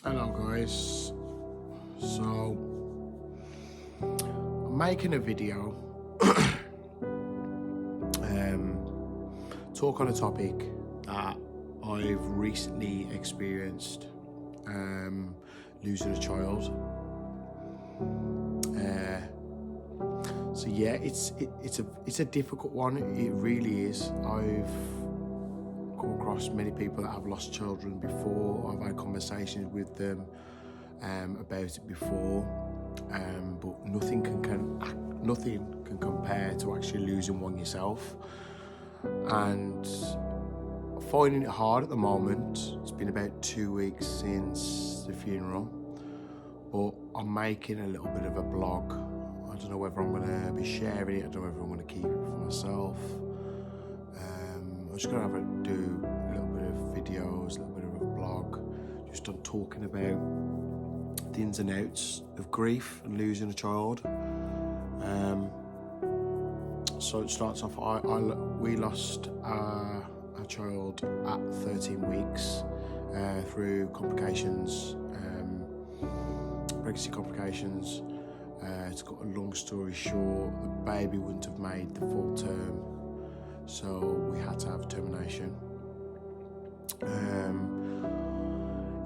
Hello guys, so I'm making a video talk on a topic that I've recently experienced, losing a child. So yeah, it's a difficult one. It really is. I've come across many people that have lost children before. I've had conversations with them about it before, but nothing can compare to actually losing one yourself. And finding it hard at the moment. It's been about 2 weeks since the funeral, but I'm making a little bit of a blog. I don't know whether I'm going to be sharing it. I don't know whether I'm going to keep it for myself. I'm just going to do a little bit of videos, a little bit of a blog, just on talking about the ins and outs of grief and losing a child. So it starts off, we lost our child at 13 weeks through complications, pregnancy complications. To cut a long story short, the baby wouldn't have made the full term, so we had to have termination.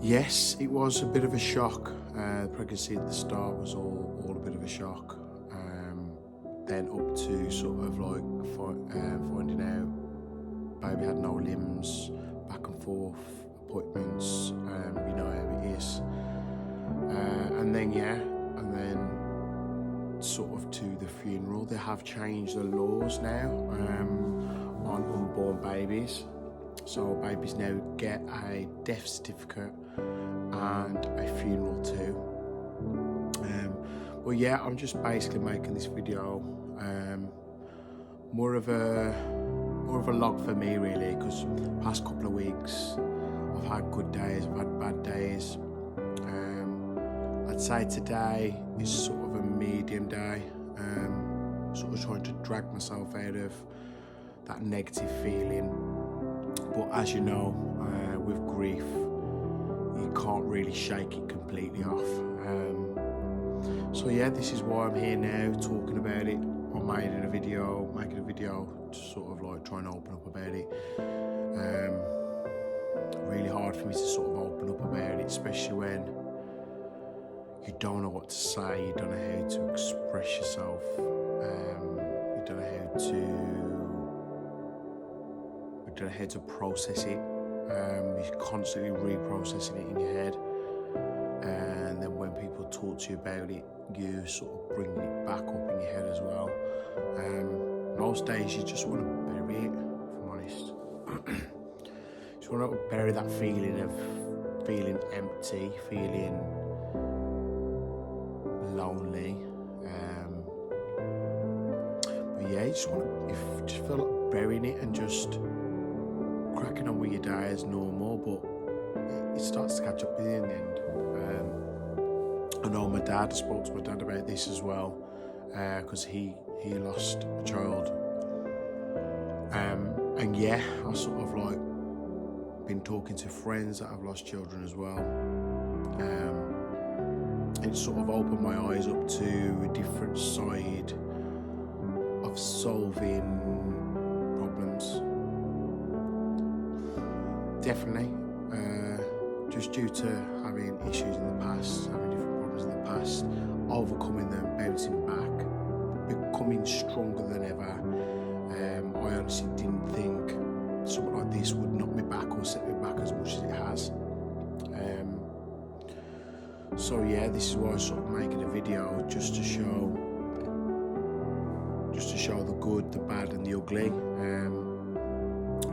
Yes, it was a bit of a shock. The pregnancy at the start was all a bit of a shock. Then up to sort of like finding out baby had no limbs, back and forth, appointments, you know how it is. And then sort of to the funeral. They have changed the laws now on unborn babies. So babies now get a death certificate and a funeral too. Well, yeah, I'm just basically making this video more of a log for me, really, because past couple of weeks I've had good days, I've had bad days. I'd say today is sort of a medium day. Sort of trying to drag myself out of that negative feeling. But as you know, with grief, you can't really shake it completely off. So yeah, this is why I'm here now, talking about it. I'm making a video to sort of like try and open up about it. Really hard for me to sort of open up about it, especially when you don't know what to say, you don't know how to express yourself, you don't know how to process it. You're constantly reprocessing it in your head, and then when people talk to you about it, you sort of bring it back up in your head as well. Most days you just want to bury it, if I'm honest. You just want to bury that feeling of feeling empty, feeling lonely. But yeah, you just feel like burying it and just cracking on with your day as normal, but it starts to catch up with you in the end. I know I spoke to my dad about this as well, because he lost a child. And yeah, I sort of like been talking to friends that have lost children as well. It sort of opened my eyes up to a different side of solving problems. Definitely, just due to having issues in the past, having different problems in the past, overcoming them, bouncing back, becoming stronger than ever. I honestly didn't think something like this would knock me back or set me back as much as it has. So yeah, this is why I'm sort of making a video, just to show the good, the bad and the ugly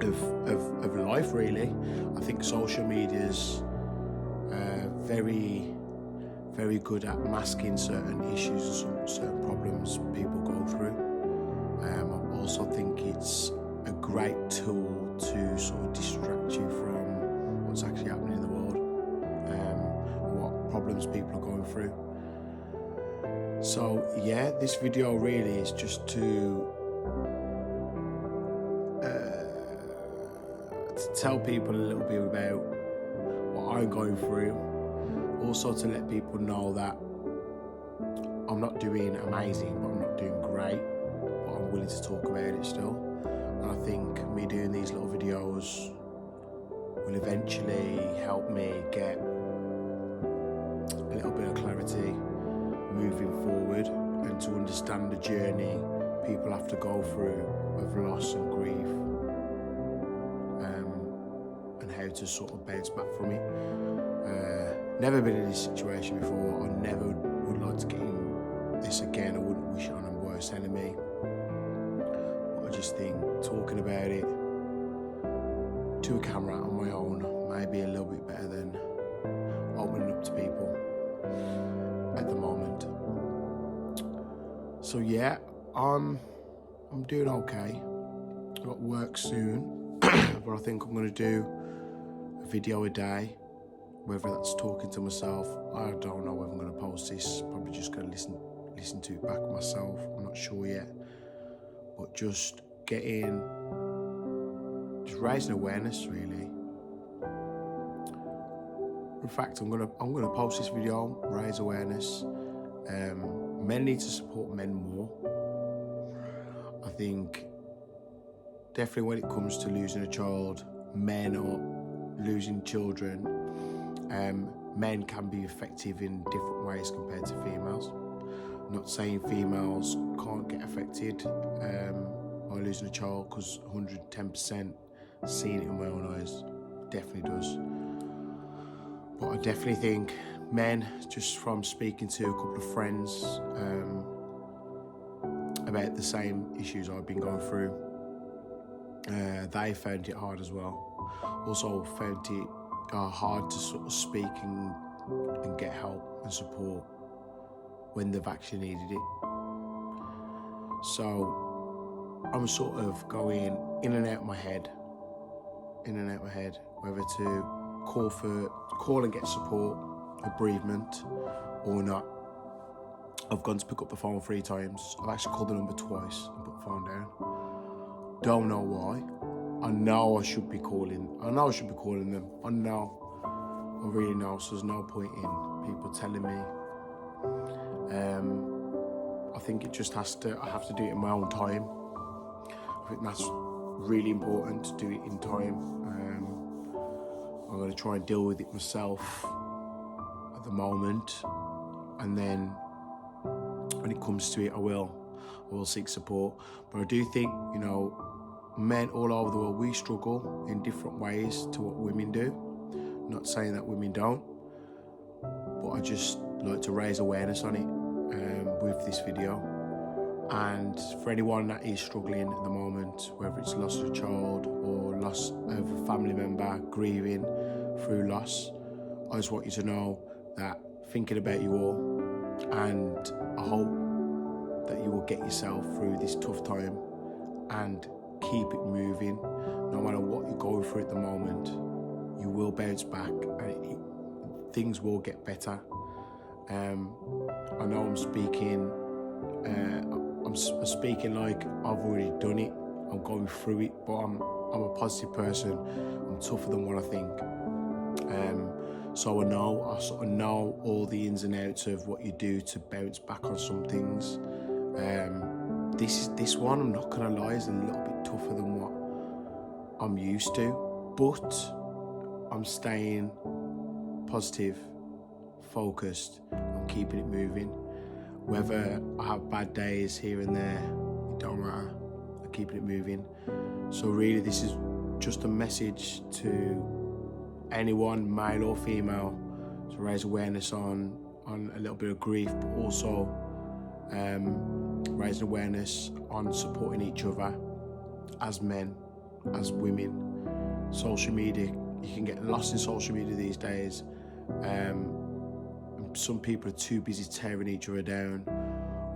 of life, really. I think social media's very, very good at masking certain issues and certain problems people go through. I also think it's a great tool to sort of distract you from what's actually happening in the world, what problems people are going through. So yeah, this video really is just to tell people a little bit about what I'm going through, also to let people know that I'm not doing amazing, but I'm not doing great, but I'm willing to talk about it still. And I think me doing these little videos will eventually help me get a little bit of clarity moving forward, and to understand the journey people have to go through of loss and grief, and how to sort of bounce back from it. Never been in this situation before. I never would like to get in this again. I wouldn't wish it on a worst enemy. But I just think talking about it to a camera on my own may be a little bit better than opening up to people at the moment. So yeah, I'm doing okay. I've got work soon, but I think I'm gonna do a video a day, whether that's talking to myself. I don't know whether I'm gonna post this, probably just gonna listen to it back myself. I'm not sure yet, but just raising awareness really. In fact, I'm gonna post this video, raise awareness. Men need to support men more. I think definitely when it comes to losing a child, men or losing children, men can be effective in different ways compared to females. I'm not saying females can't get affected by losing a child, because 110% seen it in my own eyes, definitely does. But I definitely think men, just from speaking to a couple of friends about the same issues I've been going through, they found it hard as well. Also found it hard to sort of speak and get help and support when they've actually needed it. So I'm sort of going in and out my head, whether to call and get support, a bereavement, or not. I've gone to pick up the phone 3 times. I've actually called the number twice and put the phone down. Don't know why. I know I should be calling them. I really know, so there's no point in people telling me. I think it just I have to do it in my own time. I think that's really important, to do it in time. I'm going to try and deal with it myself at the moment, and then when it comes to it, I will seek support. But I do think, men all over the world, we struggle in different ways to what women do. Not saying that women don't, but I just like to raise awareness on it with this video. And for anyone that is struggling at the moment, whether it's loss of a child or loss of a family member, grieving through loss, I just want you to know that thinking about you all, and I hope that you will get yourself through this tough time and keep it moving. No matter what you're going through at the moment, you will bounce back and things will get better. I know I'm speaking like I've already done it. I'm going through it, but I'm a positive person. I'm tougher than what I think. So I sort of know all the ins and outs of what you do to bounce back on some things. This one, I'm not gonna lie, is a little bit tougher than what I'm used to, but I'm staying positive, focused, I'm keeping it moving. Whether I have bad days here and there, it don't matter, I'm keeping it moving. So really this is just a message to anyone, male or female, to raise awareness on a little bit of grief, but also raising awareness on supporting each other as men, as women. Social media, you can get lost in social media these days. Some people are too busy tearing each other down,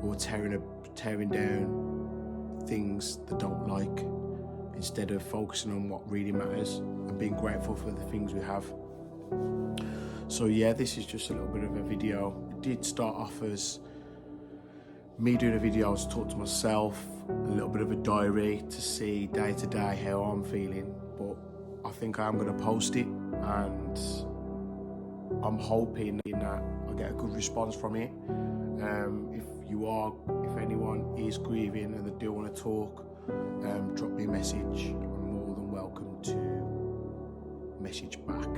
or tearing down things they don't like, instead of focusing on what really matters and being grateful for the things we have. So yeah, this is just a little bit of a video. It did start off as me doing a video to talk to myself, a little bit of a diary to see day to day how I'm feeling, but I think I'm going to post it and I'm hoping that I get a good response from it. If anyone is grieving and they do want to talk, drop me a message. I'm more than welcome to message back.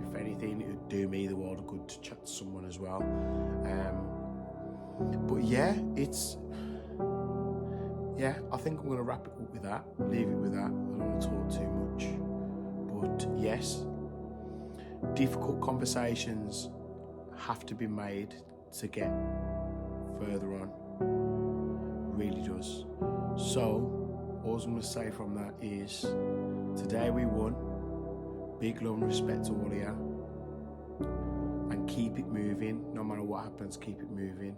If anything, it would do me the world of good to chat to someone as well. But yeah, I think I'm going to wrap it up with that, leave it with that. I don't want to talk too much. But yes, difficult conversations have to be made to get further on. Really does. So, all I'm going to say from that is, today we won. Big love and respect to all of you. And keep it moving. No matter what happens, keep it moving.